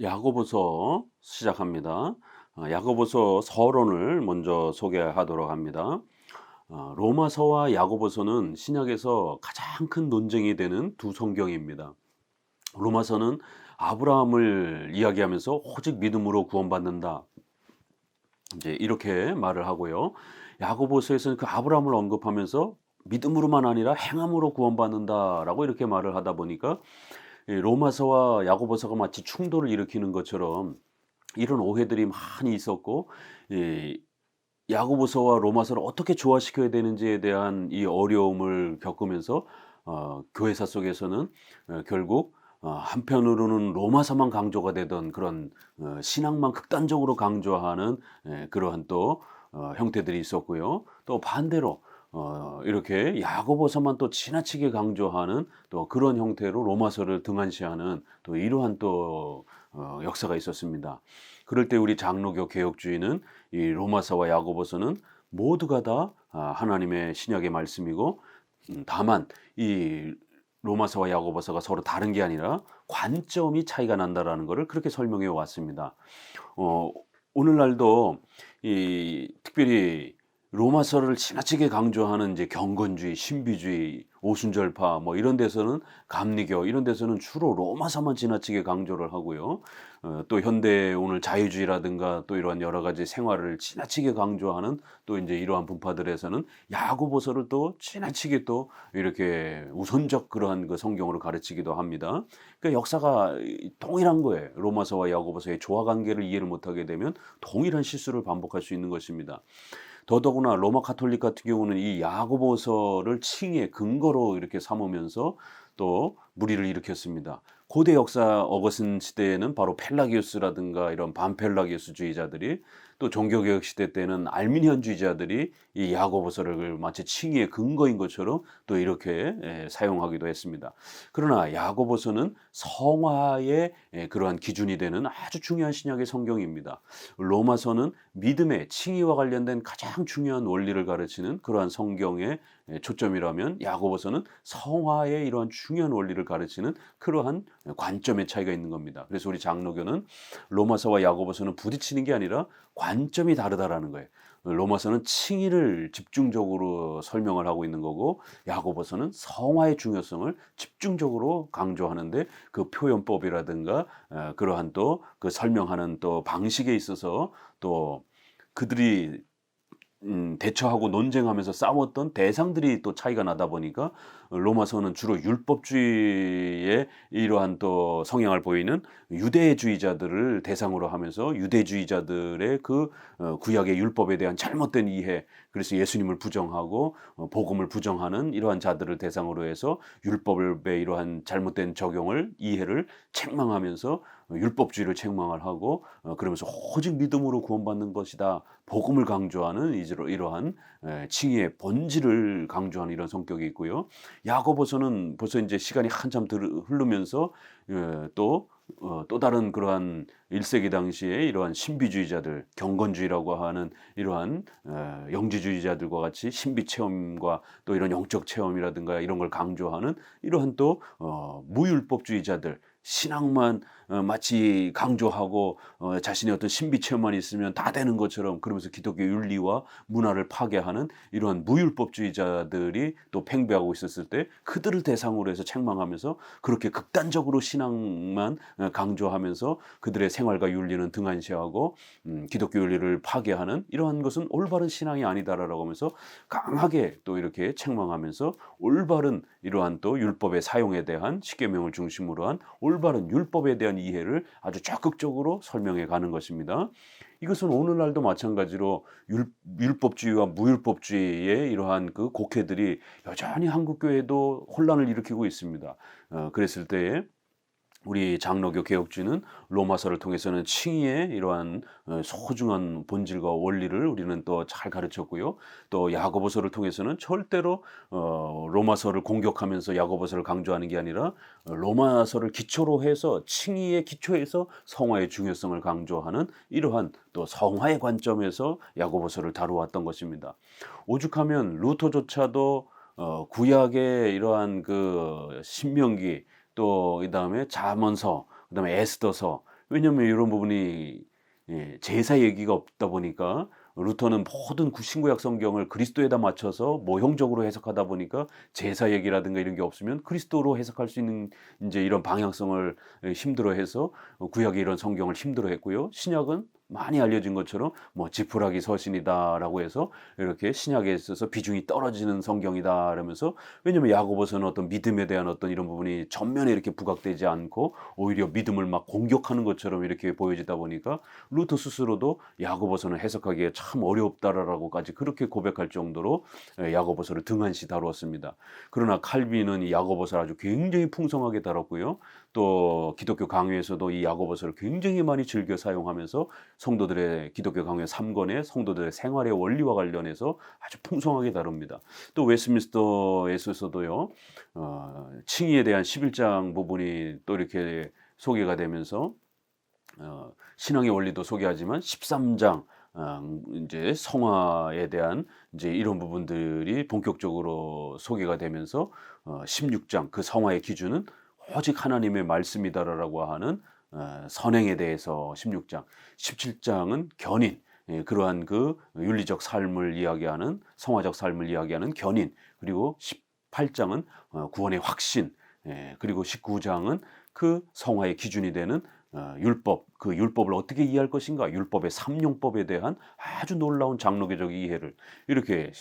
야고보서 시작합니다. 야고보서 서론을 먼저 소개하도록 합니다. 로마서와 야고보서는 신약에서 가장 큰 논쟁이 되는 두 성경입니다. 로마서는 아브라함을 이야기하면서 오직 믿음으로 구원받는다, 이제 이렇게 말을 하고요. 야고보서에서는 그 아브라함을 언급하면서 믿음으로만 아니라 행함으로 구원받는다라고 이렇게 말을 하다 보니까 이 로마서와 야고보서가 마치 충돌을 일으키는 것처럼 이런 오해들이 많이 있었고, 이 야고보서와 로마서를 어떻게 조화시켜야 되는지에 대한 이 어려움을 겪으면서 교회사 속에서는 결국 한편으로는 로마서만 강조가 되던 그런 신앙만 극단적으로 강조하는 그러한 또 형태들이 있었고요. 또 반대로 이렇게 야고보서만 또 지나치게 강조하는 또 그런 형태로 로마서를 등한시하는 또 이러한 또 역사가 있었습니다. 그럴 때 우리 장로교 개혁주의는 이 로마서와 야고보서는 모두가 다 하나님의 신약의 말씀이고, 다만 이 로마서와 야고보서가 서로 다른 게 아니라 관점이 차이가 난다라는 것을 그렇게 설명해 왔습니다. 어, 오늘날도 이 특별히 로마서를 지나치게 강조하는 이제 경건주의, 신비주의, 오순절파 뭐 이런 데서는, 감리교 이런 데서는 주로 로마서만 지나치게 강조를 하고요. 또 현대 오늘 자유주의라든가 또 이러한 여러 가지 생활을 지나치게 강조하는 또 이제 이러한 분파들에서는 야고보서를 또 지나치게 또 이렇게 우선적 그러한 그 성경으로 가르치기도 합니다. 그러니까 역사가 동일한 거예요. 로마서와 야고보서의 조화 관계를 이해를 못하게 되면 동일한 실수를 반복할 수 있는 것입니다. 더더구나 로마 가톨릭 같은 경우는 이 야고보서를 칭의의 근거로 이렇게 삼으면서 또 무리를 일으켰습니다. 고대 역사 어거슨 시대에는 바로 펠라기우스라든가 이런 반펠라기우스주의자들이, 또 종교개혁 시대 때는 알미니안주의자들이 이 야고보서를 마치 칭의의 근거인 것처럼 또 이렇게 사용하기도 했습니다. 그러나 야고보서는 성화의 그러한 기준이 되는 아주 중요한 신약의 성경입니다. 로마서는 믿음의 칭의와 관련된 가장 중요한 원리를 가르치는 그러한 성경의 초점이라면, 야고보서는 성화의 이러한 중요한 원리를 가르치는 그러한 관점의 차이가 있는 겁니다. 그래서 우리 장로교는 로마서와 야고보서는 부딪히는 게 아니라 관점이 다르다라는 거예요. 로마서는 칭의를 집중적으로 설명을 하고 있는 거고, 야고보서는 성화의 중요성을 집중적으로 강조하는데 그 표현법이라든가 그러한 또 그 설명하는 또 방식에 있어서 또 그들이 대처하고 논쟁하면서 싸웠던 대상들이 또 차이가 나다 보니까 로마서는 주로 율법주의의 이러한 또 성향을 보이는 유대주의자들을 대상으로 하면서 유대주의자들의 그 구약의 율법에 대한 잘못된 이해, 그래서 예수님을 부정하고 복음을 부정하는 이러한 자들을 대상으로 해서 율법의 이러한 잘못된 적용을, 이해를 책망하면서 율법주의를 책망을 하고, 그러면서 오직 믿음으로 구원받는 것이다, 복음을 강조하는 이러한 칭의의 본질을 강조하는 이런 성격이 있고요. 야고보서는 벌써 이제 시간이 한참 흐르면서 또 다른 그러한 1세기 당시에 이러한 신비주의자들, 경건주의라고 하는 이러한 영지주의자들과 같이 신비 체험과 또 이런 영적 체험이라든가 이런 걸 강조하는 이러한 또 무율법주의자들, 신앙만 마치 강조하고 자신의 어떤 신비 체험만 있으면 다 되는 것처럼, 그러면서 기독교 윤리와 문화를 파괴하는 이러한 무율법주의자들이 또 팽배하고 있었을 때 그들을 대상으로 해서 책망하면서 그렇게 극단적으로 신앙만 강조하면서 그들의 생활과 윤리는 등한시하고 기독교 윤리를 파괴하는 이러한 것은 올바른 신앙이 아니다라고 하면서 강하게 또 이렇게 책망하면서 올바른 이러한 또 율법의 사용에 대한, 십계명을 중심으로 한 올바른 율법에 대한 이해를 아주 적극적으로 설명해 가는 것입니다. 이것은 오늘날도 마찬가지로 율법주의와 무율법주의의 이러한 그 곡해들이 여전히 한국 교회도 혼란을 일으키고 있습니다. 그랬을 때에 우리 장로교 개혁주의는 로마서를 통해서는 칭의의 이러한 소중한 본질과 원리를 우리는 또 잘 가르쳤고요. 또 야고보서를 통해서는 절대로 로마서를 공격하면서 야고보서를 강조하는 게 아니라 로마서를 기초로 해서 칭의의 기초에서 성화의 중요성을 강조하는 이러한 또 성화의 관점에서 야고보서를 다루었던 것입니다. 오죽하면 루터조차도 구약의 이러한 그 신명기, 또 그다음에 잠언서, 그다음에 에스더서, 왜냐하면 이런 부분이 제사 얘기가 없다 보니까 루터는 모든 신구약 성경을 그리스도에다 맞춰서 모형적으로 해석하다 보니까 제사 얘기라든가 이런 게 없으면 그리스도로 해석할 수 있는 인제 이런 방향성을 힘들어해서 구약의 이런 성경을 힘들어했고요. 신약은 많이 알려진 것처럼 뭐 지푸라기 서신이다라고 해서 이렇게 신약에 있어서 비중이 떨어지는 성경이다 그러면서, 왜냐하면 야고보서는 어떤 믿음에 대한 어떤 이런 부분이 전면에 이렇게 부각되지 않고 오히려 믿음을 막 공격하는 것처럼 이렇게 보여지다 보니까 루터 스스로도 야고보서는 해석하기에 참 어렵다라고까지 그렇게 고백할 정도로 야고보서를 등한시 다루었습니다. 그러나 칼빈은 이 야고보서를 아주 굉장히 풍성하게 다뤘고요. 또 기독교 강요에서도 이 야고보서를 굉장히 많이 즐겨 사용하면서 성도들의 기독교 강요 3권의 성도들의 생활의 원리와 관련해서 아주 풍성하게 다룹니다. 또 웨스트민스터에서도요. 칭의에 대한 11장 부분이 또 이렇게 소개가 되면서 신앙의 원리도 소개하지만 13장 인제 성화에 대한 인제 이런 부분들이 본격적으로 소개가 되면서 16장 그 성화의 기준은 오직 하나님의 말씀이다라고 하는 선행에 대해서 16장, 17장은 견인, 그러한 그 윤리적 삶을 이야기하는 성화적 삶을 이야기하는 견인, 그리고 18장은 구원의 확신, 그리고 19장은 그 성화의 기준이 되는 율법, 그 율법을 어떻게 이해할 것인가, 율법의 삼용법에 대한 아주 놀라운 장로교적 이해를 이렇게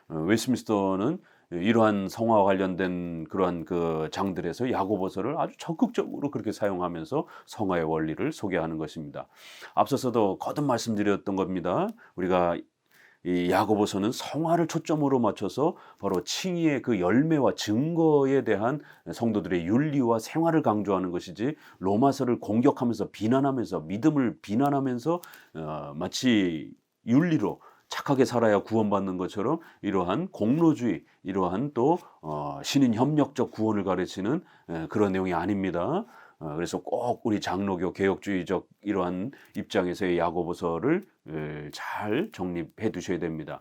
웨스트민스터는 이러한 성화와 관련된 그러한 그 장들에서 야고보서를 아주 적극적으로 그렇게 사용하면서 성화의 원리를 소개하는 것입니다. 앞서서도 거듭 말씀드렸던 겁니다. 우리가 이 야고보서는 성화를 초점으로 맞춰서 바로 칭의의 그 열매와 증거에 대한 성도들의 윤리와 생활을 강조하는 것이지, 로마서를 공격하면서 비난하면서 믿음을 비난하면서 마치 윤리로 착하게 살아야 구원받는 것처럼 이러한 공로주의, 이러한 또 신인 협력적 구원을 가르치는 그런 내용이 아닙니다. 그래서 꼭 우리 장로교 개혁주의적 이러한 입장에서의 야고보서를 잘 정립해 두셔야 됩니다.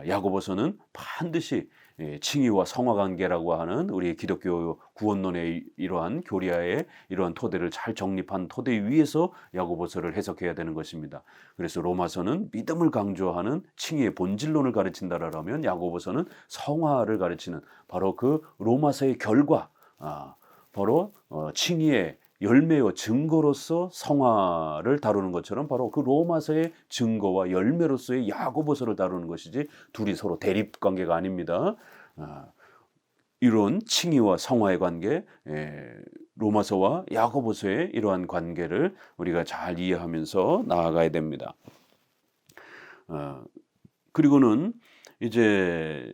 야고보서는 반드시 칭의와 성화 관계라고 하는 우리 기독교 구원론의 이러한 교리하의 이러한 토대를 잘 정립한 토대 위에서 야고보서를 해석해야 되는 것입니다. 그래서 로마서는 믿음을 강조하는 칭의의 본질론을 가르친다라면 야고보서는 성화를 가르치는 바로 그 로마서의 결과, 바로 칭의의 열매와 증거로서 성화를 다루는 것처럼 바로 그 로마서의 증거와 열매로서의 야고보서를 다루는 것이지, 둘이 서로 대립 관계가 아닙니다. 이런 칭의와 성화의 관계, 로마서와 야고보서의 이러한 관계를 우리가 잘 이해하면서 나아가야 됩니다. 그리고는 이제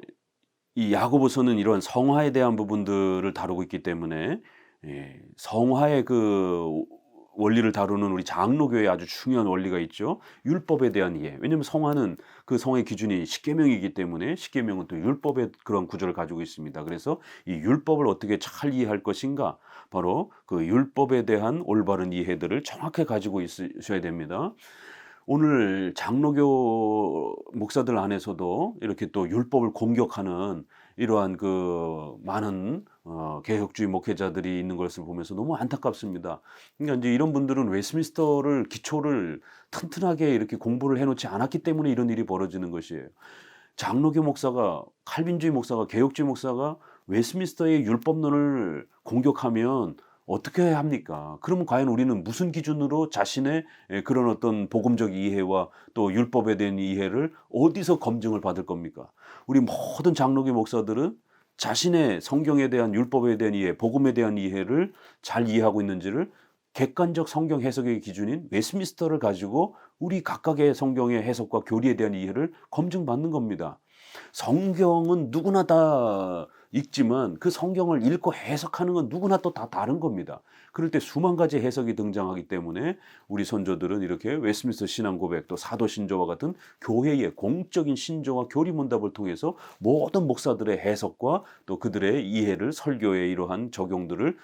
이 야고보서는 이러한 성화에 대한 부분들을 다루고 있기 때문에 성화의 그 원리를 다루는 우리 장로교의 아주 중요한 원리가 있죠. 율법에 대한 이해. 왜냐하면 성화는 그 성화의 기준이 십계명이기 때문에 십계명은 또 율법의 그런 구조를 가지고 있습니다. 그래서 이 율법을 어떻게 잘 이해할 것인가, 바로 그 율법에 대한 올바른 이해들을 정확하게 가지고 있으셔야 됩니다. 오늘 장로교 목사들 안에서도 이렇게 또 율법을 공격하는 이러한 그 많은 개혁주의 목회자들이 있는 것을 보면서 너무 안타깝습니다. 그러니까 이제 이런 분들은 웨스트민스터를 기초를 튼튼하게 이렇게 공부를 해놓지 않았기 때문에 이런 일이 벌어지는 것이에요. 장로교 목사가, 칼빈주의 목사가, 개혁주의 목사가 웨스트민스터의 율법론을 공격하면 어떻게 해야 합니까? 그러면 과연 우리는 무슨 기준으로 자신의 그런 어떤 복음적 이해와 또 율법에 대한 이해를 어디서 검증을 받을 겁니까? 우리 모든 장로교 목사들은 자신의 성경에 대한 율법에 대한 이해, 복음에 대한 이해를 잘 이해하고 있는지를 객관적 성경 해석의 기준인 웨스트민스터를 가지고 우리 각각의 성경의 해석과 교리에 대한 이해를 검증받는 겁니다. 성경은 누구나 다 읽지만 그 성경을 읽고 해석하는 건 누구나 또 다 다른 겁니다. 그럴 때 수만 가지 해석이 등장하기 때문에 우리 선조들은 이렇게 웨스트민스터 신앙 고백, 또 사도 신조와 같은 교회의 공적인 신조와 교리 문답을 통해서 모든 목사들의 해석과 또 그들의 이해를, 설교의 이러한 적용들을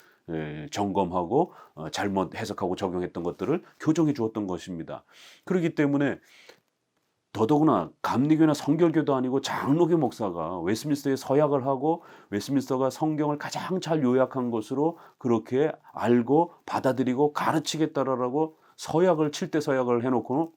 점검하고 잘못 해석하고 적용했던 것들을 교정해 주었던 것입니다. 그렇기 때문에 더더구나 감리교나 성결교도 아니고 장로교 목사가 웨스민스터에 서약을 하고 웨스민스터가 성경을 가장 잘 요약한 것으로 그렇게 알고 받아들이고 가르치겠다라고 서약을 7대 서약을 해 놓고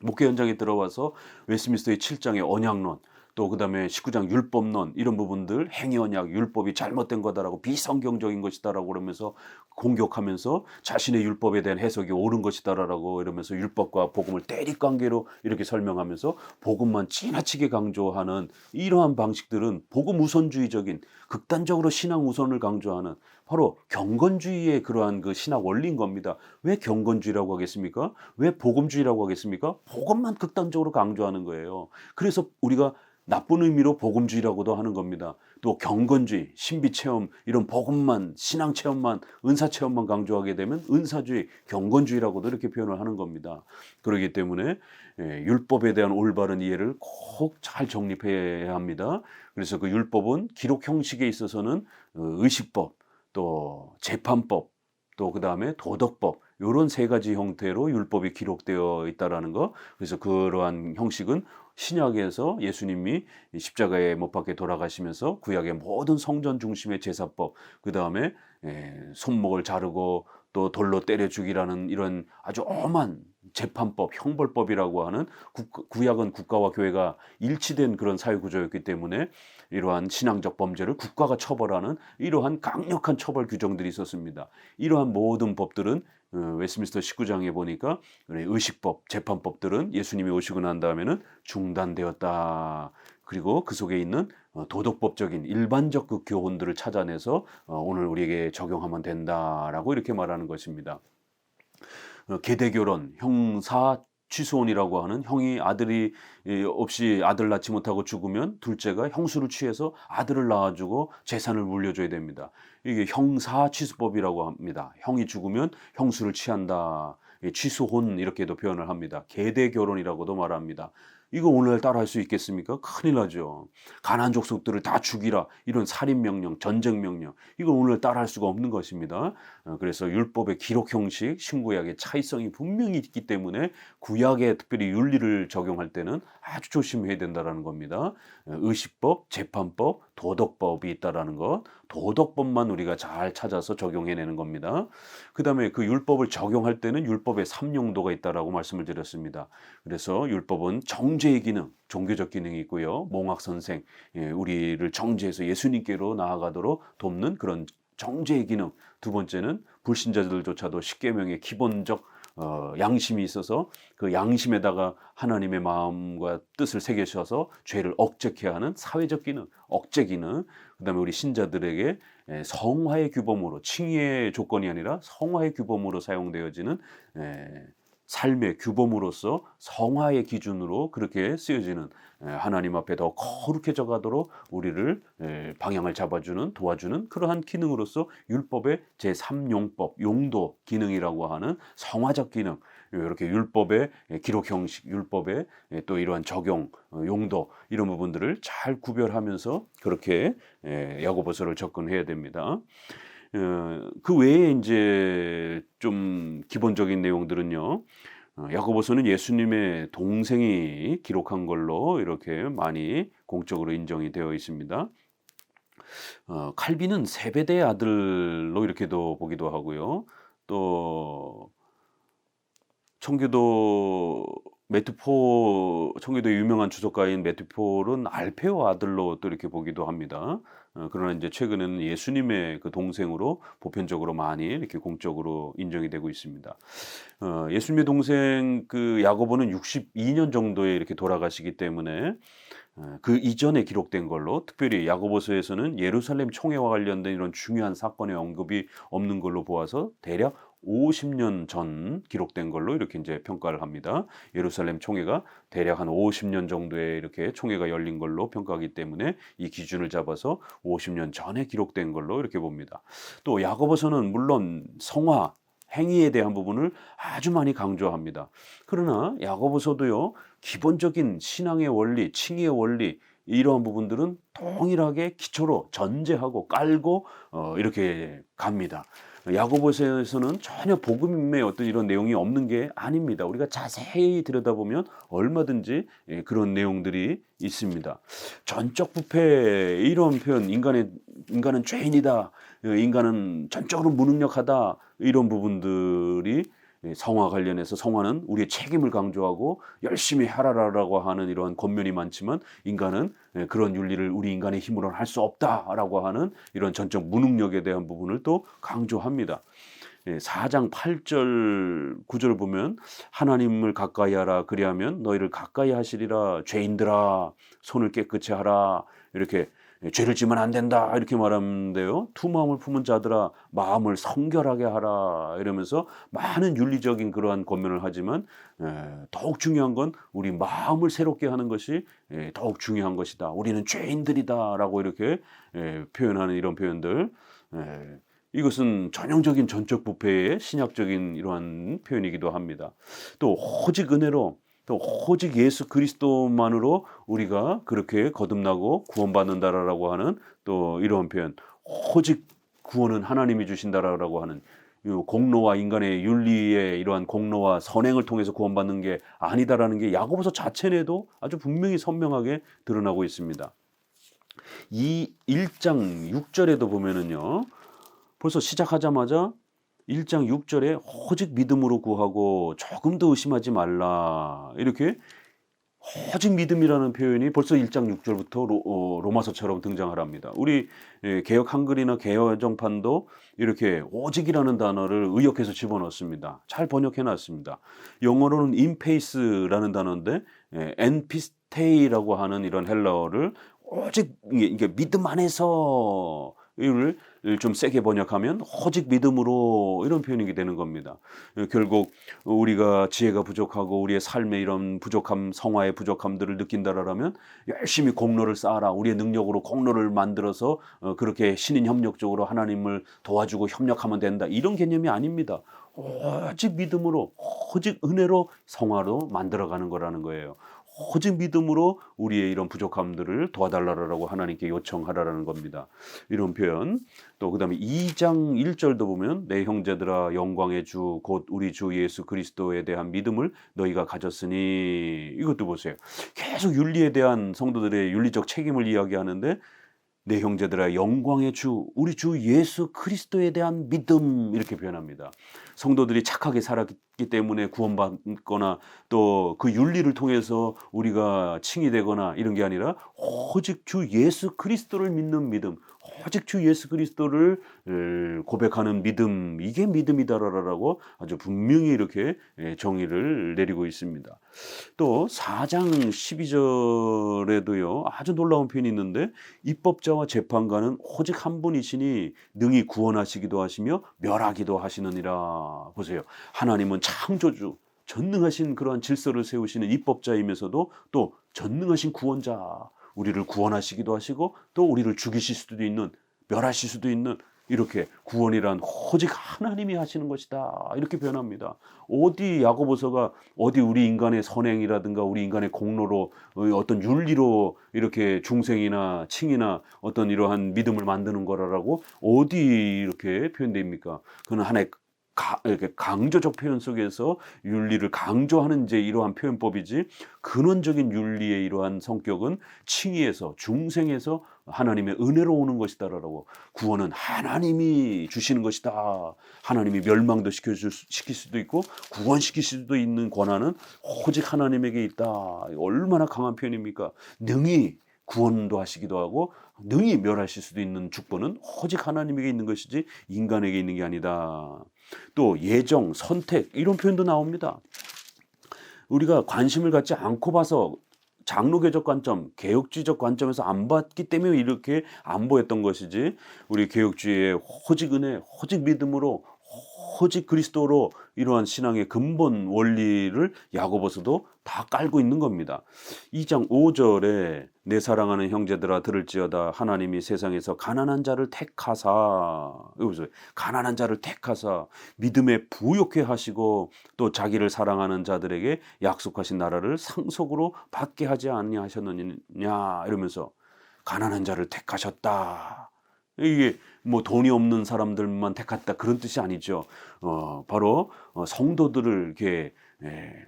목회 현장에 들어와서 웨스민스터의 7장의 언약론, 또 그다음에 19장 율법론, 이런 부분들, 행위 언약, 율법이 잘못된 거다라고 비성경적인 것이다라고 그러면서 공격하면서 자신의 율법에 대한 해석이 옳은 것이다라고 이러면서 율법과 복음을 대립관계로 이렇게 설명하면서 복음만 지나치게 강조하는 이러한 방식들은 복음 우선주의적인, 극단적으로 신앙 우선을 강조하는 바로 경건주의의 그러한 그 신학 원리인 겁니다. 왜 경건주의라고 하겠습니까? 왜 복음주의라고 하겠습니까? 복음만 극단적으로 강조하는 거예요. 그래서 우리가 나쁜 의미로 복음주의라고도 하는 겁니다. 또 경건주의, 신비체험, 이런 복음만, 신앙체험만, 은사체험만 강조하게 되면 은사주의, 경건주의라고도 이렇게 표현을 하는 겁니다. 그렇기 때문에 율법에 대한 올바른 이해를 꼭 잘 정립해야 합니다. 그래서 그 율법은 기록 형식에 있어서는 의식법, 또 재판법, 또 그다음에 도덕법, 요런 세 가지 형태로 율법이 기록되어 있다라는 거. 그래서 그러한 형식은 신약에서 예수님이 십자가에 못 박혀 돌아가시면서 구약의 모든 성전 중심의 제사법, 그다음에 손목을 자르고 또 돌로 때려 죽이라는 이런 아주 엄한 재판법, 형벌법이라고 하는, 구약은 국가와 교회가 일치된 그런 사회 구조였기 때문에 이러한 신앙적 범죄를 국가가 처벌하는 이러한 강력한 처벌 규정들이 있었습니다. 이러한 모든 법들은 웨스민스터 19장에 보니까 의식법, 재판법들은 예수님이 오시고 난 다음에는 중단되었다. 그리고 그 속에 있는 도덕법적인 일반적 그 교훈들을 찾아내서 오늘 우리에게 적용하면 된다라고 이렇게 말하는 것입니다. 계대결혼, 형사 취소혼이라고 하는, 형이 아들이 없이 아들 낳지 못하고 죽으면 둘째가 형수를 취해서 아들을 낳아주고 재산을 물려줘야 됩니다. 이게 형사 취소법이라고 합니다. 형이 죽으면 형수를 취한다. 취소혼 이렇게도 표현을 합니다. 계대결혼이라고도 말합니다. 이거 오늘날 따라할 수 있겠습니까? 큰일 나죠. 가나안 족속들을 다 죽이라, 이런 살인명령, 전쟁명령, 이걸 오늘 따라할 수가 없는 것입니다. 그래서 율법의 기록 형식, 신구약의 차이성이 분명히 있기 때문에 구약에 특별히 윤리를 적용할 때는 아주 조심해야 된다는 겁니다. 의식법, 재판법, 도덕법이 있다는 것, 도덕법만 우리가 잘 찾아서 적용해내는 겁니다. 그 다음에 그 율법을 적용할 때는 율법의 3용도가 있다라고 말씀을 드렸습니다. 그래서 율법은 정죄의 기능, 종교적 기능이 있고요. 몽학선생, 우리를 정죄해서 예수님께로 나아가도록 돕는 그런 정죄의 기능. 두 번째는 불신자들조차도 십계명의 기본적 양심이 있어서 그 양심에다가 하나님의 마음과 뜻을 새기셔서 죄를 억제케 하는 사회적 기능, 억제 기능. 그다음에 우리 신자들에게 성화의 규범으로, 칭의의 조건이 아니라 성화의 규범으로 사용되어지는 삶의 규범으로서 성화의 기준으로 그렇게 쓰여지는, 하나님 앞에 더 거룩해져 가도록 우리를 방향을 잡아주는, 도와주는 그러한 기능으로서 율법의 제3용법, 용도 기능이라고 하는 성화적 기능, 이렇게 율법의 기록 형식, 율법의 또 이러한 적용, 용도, 이런 부분들을 잘 구별하면서 그렇게 야고보서를 접근해야 됩니다. 그 외에 이제 좀 기본적인 내용들은요. 야고보서는 예수님의 동생이 기록한 걸로 이렇게 많이 공적으로 인정이 되어 있습니다. 칼빈은 세베대의 아들로 이렇게도 보기도 하고요. 또 청교도 청교도의 유명한 주석가인 메투폴은 알페오 아들로 또 이렇게 보기도 합니다. 그러나 이제 최근에는 예수님의 그 동생으로 보편적으로 많이 이렇게 공적으로 인정이 되고 있습니다. 예수님의 동생 그 야고보는 62년 정도에 이렇게 돌아가시기 때문에 그 이전에 기록된 걸로, 특별히 야고보서에서는 예루살렘 총회와 관련된 이런 중요한 사건의 언급이 없는 걸로 보아서 대략 50년 전 기록된 걸로 이렇게 이제 평가를 합니다. 예루살렘 총회가 대략 한 50년 정도에 이렇게 총회가 열린 걸로 평가하기 때문에 이 기준을 잡아서 50년 전에 기록된 걸로 이렇게 봅니다. 또 야고보서는 물론 성화, 행위에 대한 부분을 아주 많이 강조합니다. 그러나 야고보서도요, 기본적인 신앙의 원리, 칭의의 원리, 이러한 부분들은 동일하게 기초로 전제하고 깔고 이렇게 갑니다. 야고보서에서는 전혀 복음의 어떤 이런 내용이 없는 게 아닙니다. 우리가 자세히 들여다보면 얼마든지 그런 내용들이 있습니다. 전적 부패 이런 표현, 인간은 죄인이다, 인간은 전적으로 무능력하다, 이런 부분들이 성화 관련해서 성화는 우리의 책임을 강조하고 열심히 하라라고 하는 이러한 권면이 많지만, 인간은 그런 윤리를 우리 인간의 힘으로는 할 수 없다라고 하는 이런 전적 무능력에 대한 부분을 또 강조합니다. 4장 8절 9절 보면 하나님을 가까이 하라, 그리하면 너희를 가까이 하시리라. 죄인들아 손을 깨끗이 하라. 이렇게 죄를 지면 안 된다 이렇게 말하는데요. 두 마음을 품은 자들아 마음을 성결하게 하라 이러면서 많은 윤리적인 그러한 권면을 하지만, 더욱 중요한 건 우리 마음을 새롭게 하는 것이 더욱 중요한 것이다. 우리는 죄인들이다라고 이렇게 표현하는 이런 표현들, 이것은 전형적인 전적 부패의 신약적인 이러한 표현이기도 합니다. 또 오직 은혜로, 또 오직 예수 그리스도만으로 우리가 그렇게 거듭나고 구원받는다라고 하는 또 이런 표현, 오직 구원은 하나님이 주신다라고 하는 이 공로와 인간의 윤리의 이러한 공로와 선행을 통해서 구원받는 게 아니다라는 게 야고보서 자체 내도 아주 분명히 선명하게 드러나고 있습니다. 이 1장 6절에도 보면은요, 벌써 시작하자마자 1장 6절에 오직 믿음으로 구하고 조금도 의심하지 말라, 이렇게 오직 믿음이라는 표현이 벌써 1장 6절부터 로마서처럼 등장하랍니다. 우리 개역 한글이나 개역정판도 이렇게 오직이라는 단어를 의역해서 집어넣습니다. 잘 번역해놨습니다. 영어로는 인페이스라는 단어인데 엔피스테이라고 하는 이런 헬라어를 오직 이게 믿음 안에서 이를 좀 세게 번역하면 오직 믿음으로, 이런 표현이 되는 겁니다. 결국 우리가 지혜가 부족하고 우리의 삶의 이런 부족함, 성화의 부족함들을 느낀다라면 열심히 공로를 쌓아라, 우리의 능력으로 공로를 만들어서 그렇게 신인 협력적으로 하나님을 도와주고 협력하면 된다, 이런 개념이 아닙니다. 오직 믿음으로, 오직 은혜로 성화로 만들어가는 거라는 거예요. 오직 믿음으로 우리의 이런 부족함들을 도와달라고 하나님께 요청하라는 겁니다. 이런 표현. 또 그 다음에 2장 1절도 보면 내 형제들아 영광의 주 곧 우리 주 예수 그리스도에 대한 믿음을 너희가 가졌으니, 이것도 보세요. 계속 윤리에 대한 성도들의 윤리적 책임을 이야기하는데, 내 형제들아 영광의 주 우리 주 예수 그리스도에 대한 믿음, 이렇게 표현합니다. 성도들이 착하게 살았기 때문에 구원받거나 또 그 윤리를 통해서 우리가 칭이 되거나 이런 게 아니라 오직 주 예수 그리스도를 믿는 믿음, 오직 주 예수 그리스도를 고백하는 믿음, 이게 믿음이다라고 아주 분명히 이렇게 정의를 내리고 있습니다. 또 4장 12절에도요 아주 놀라운 표현이 있는데, 입법자와 재판관은 오직 한 분이시니 능히 구원하시기도 하시며 멸하기도 하시느니라. 보세요. 하나님은 창조주, 전능하신 그러한 질서를 세우시는 입법자이면서도 또 전능하신 구원자, 우리를 구원하시기도 하시고 또 우리를 죽이실 수도 있는, 멸하실 수도 있는, 이렇게 구원이란 오직 하나님이 하시는 것이다, 이렇게 표현합니다. 어디 야고보서가 어디 우리 인간의 선행이라든가 우리 인간의 공로로 어떤 윤리로 이렇게 중생이나 칭이나 어떤 이러한 믿음을 만드는 거라고 어디 이렇게 표현됩니까? 그건 하나의 이렇게 강조적 표현 속에서 윤리를 강조하는 이제 이러한 표현법이지, 근원적인 윤리의 이러한 성격은 칭의에서 중생에서 하나님의 은혜로 오는 것이다라고, 구원은 하나님이 주시는 것이다, 하나님이 멸망도 시킬 수도 있고 구원시킬 수도 있는 권한은 오직 하나님에게 있다. 얼마나 강한 표현입니까? 능히 구원도 하시기도 하고 능히 멸하실 수도 있는 주권은 오직 하나님에게 있는 것이지 인간에게 있는 게 아니다. 또 예정, 선택, 이런 표현도 나옵니다. 우리가 관심을 갖지 않고 봐서 장로교적 관점, 개혁주의적 관점에서 안 봤기 때문에 이렇게 안 보였던 것이지, 우리 개혁주의의 오직 은혜, 오직 믿음으로, 오직 그리스도로 이러한 신앙의 근본 원리를 야고보서도 다 깔고 있는 겁니다. 2장 5절에 내 사랑하는 형제들아 들을지어다 하나님이 세상에서 가난한 자를 택하사, 여기서 가난한 자를 택하사 믿음에 부욕해 하시고 또 자기를 사랑하는 자들에게 약속하신 나라를 상속으로 받게 하지 아니하셨느냐, 이러면서 가난한 자를 택하셨다. 이게 뭐 돈이 없는 사람들만 택했다 그런 뜻이 아니죠. 바로 성도들을 이렇게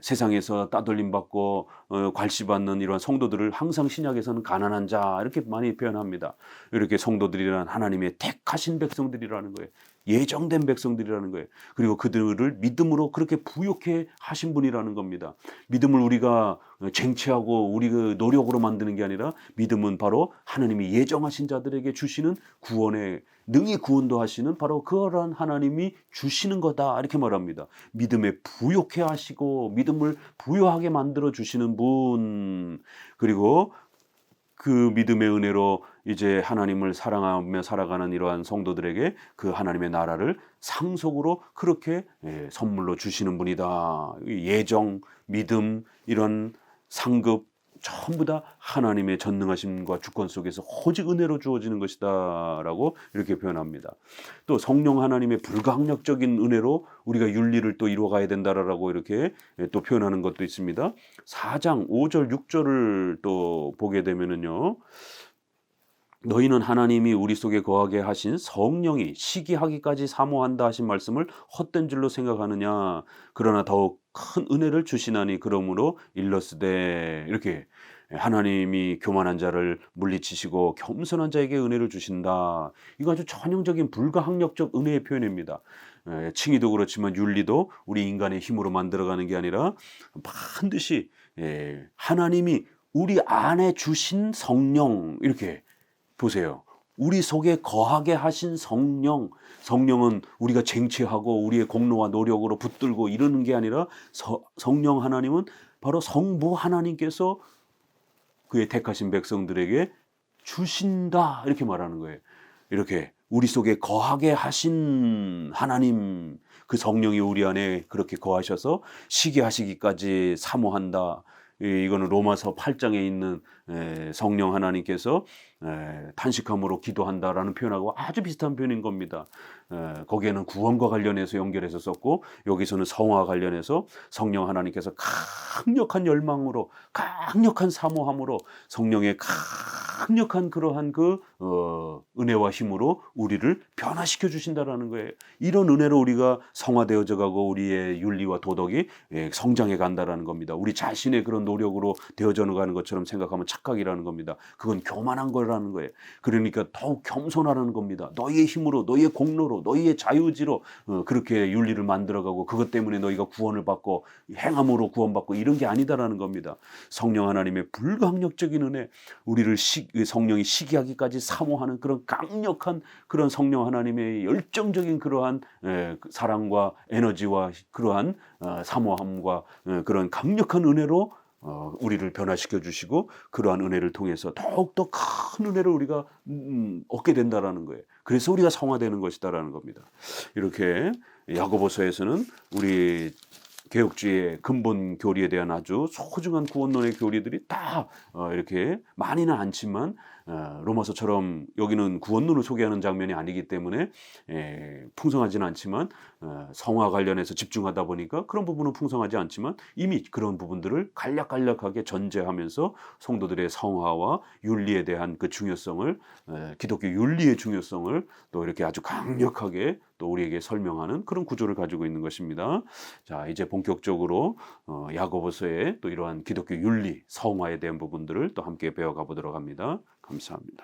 세상에서 따돌림 받고 괄시받는 이러한 성도들을 항상 신약에서는 가난한 자 이렇게 많이 표현합니다. 이렇게 성도들이란 하나님의 택하신 백성들이라는 거예요. 예정된 백성들이라는 거예요. 그리고 그들을 믿음으로 그렇게 부욕해 하신 분이라는 겁니다. 믿음을 우리가 쟁취하고 우리 그 노력으로 만드는 게 아니라 믿음은 바로 하나님이 예정하신 자들에게 주시는 구원의 능히 구원도 하시는 바로 그러한 하나님이 주시는 거다 이렇게 말합니다. 믿음에 부욕해 하시고 믿음을 부여하게 만들어 주시는 분, 그리고 그 믿음의 은혜로 이제 하나님을 사랑하며 살아가는 이러한 성도들에게 그 하나님의 나라를 상속으로 그렇게 선물로 주시는 분이다. 예정, 믿음, 이런 상급 전부 다 하나님의 전능하심과 주권 속에서 오직 은혜로 주어지는 것이다 라고 이렇게 표현합니다. 또 성령 하나님의 불가항력적인 은혜로 우리가 윤리를 또 이루어가야 된다라고 이렇게 또 표현하는 것도 있습니다. 4장 5절 6절을 또 보게 되면은요, 너희는 하나님이 우리 속에 거하게 하신 성령이 시기하기까지 사모한다 하신 말씀을 헛된 줄로 생각하느냐. 그러나 더욱 큰 은혜를 주시나니 그러므로 일러스되, 이렇게 하나님이 교만한 자를 물리치시고 겸손한 자에게 은혜를 주신다. 이거 아주 전형적인 불가항력적 은혜의 표현입니다. 칭의도 그렇지만 윤리도 우리 인간의 힘으로 만들어가는 게 아니라 반드시 하나님이 우리 안에 주신 성령, 이렇게 보세요. 우리 속에 거하게 하신 성령, 성령은 우리가 쟁취하고 우리의 공로와 노력으로 붙들고 이러는 게 아니라 성령 하나님은 바로 성부 하나님께서 그의 택하신 백성들에게 주신다 이렇게 말하는 거예요. 이렇게 우리 속에 거하게 하신 하나님, 그 성령이 우리 안에 그렇게 거하셔서 시기하시기까지 사모한다. 이거는 로마서 8장에 있는 성령 하나님께서 탄식함으로 기도한다라는 표현하고 아주 비슷한 표현인 겁니다. 거기에는 구원과 관련해서 연결해서 썼고, 여기서는 성화와 관련해서 성령 하나님께서 강력한 열망으로, 강력한 사모함으로, 성령의 강력한 그러한 그 은혜와 힘으로 우리를 변화시켜 주신다라는 거예요. 이런 은혜로 우리가 성화되어져 가고 우리의 윤리와 도덕이 성장해 간다라는 겁니다. 우리 자신의 그런 노력으로 되어져 가는 것처럼 생각하면 착각이라는 겁니다. 그건 교만한 거라는 거예요. 그러니까 더욱 겸손하라는 겁니다. 너희의 힘으로, 너희의 공로로, 너희의 자유지로 그렇게 윤리를 만들어가고 그것 때문에 너희가 구원을 받고 행함으로 구원받고 이런 게 아니다라는 겁니다. 성령 하나님의 불가항력적인 은혜, 우리를 성령이 시기하기까지 사모하는 그런 강력한 그런 성령 하나님의 열정적인 그러한 사랑과 에너지와 그러한 사모함과 그런 강력한 은혜로 우리를 변화시켜 주시고, 그러한 은혜를 통해서 더욱더 큰 은혜를 우리가 얻게 된다라는 거예요. 그래서 우리가 성화되는 것이다라는 겁니다. 이렇게 야고보서에서는 우리 개혁주의의 근본 교리에 대한 아주 소중한 구원론의 교리들이 다 이렇게 많이는 않지만, 로마서처럼 여기는 구원론을 소개하는 장면이 아니기 때문에 풍성하지는 않지만, 성화 관련해서 집중하다 보니까 그런 부분은 풍성하지 않지만 이미 그런 부분들을 간략간략하게 전제하면서 성도들의 성화와 윤리에 대한 그 중요성을, 기독교 윤리의 중요성을 또 이렇게 아주 강력하게 또 우리에게 설명하는 그런 구조를 가지고 있는 것입니다. 자, 이제 본격적으로 야고보서의 또 이러한 기독교 윤리, 성화에 대한 부분들을 또 함께 배워가 보도록 합니다. 감사합니다.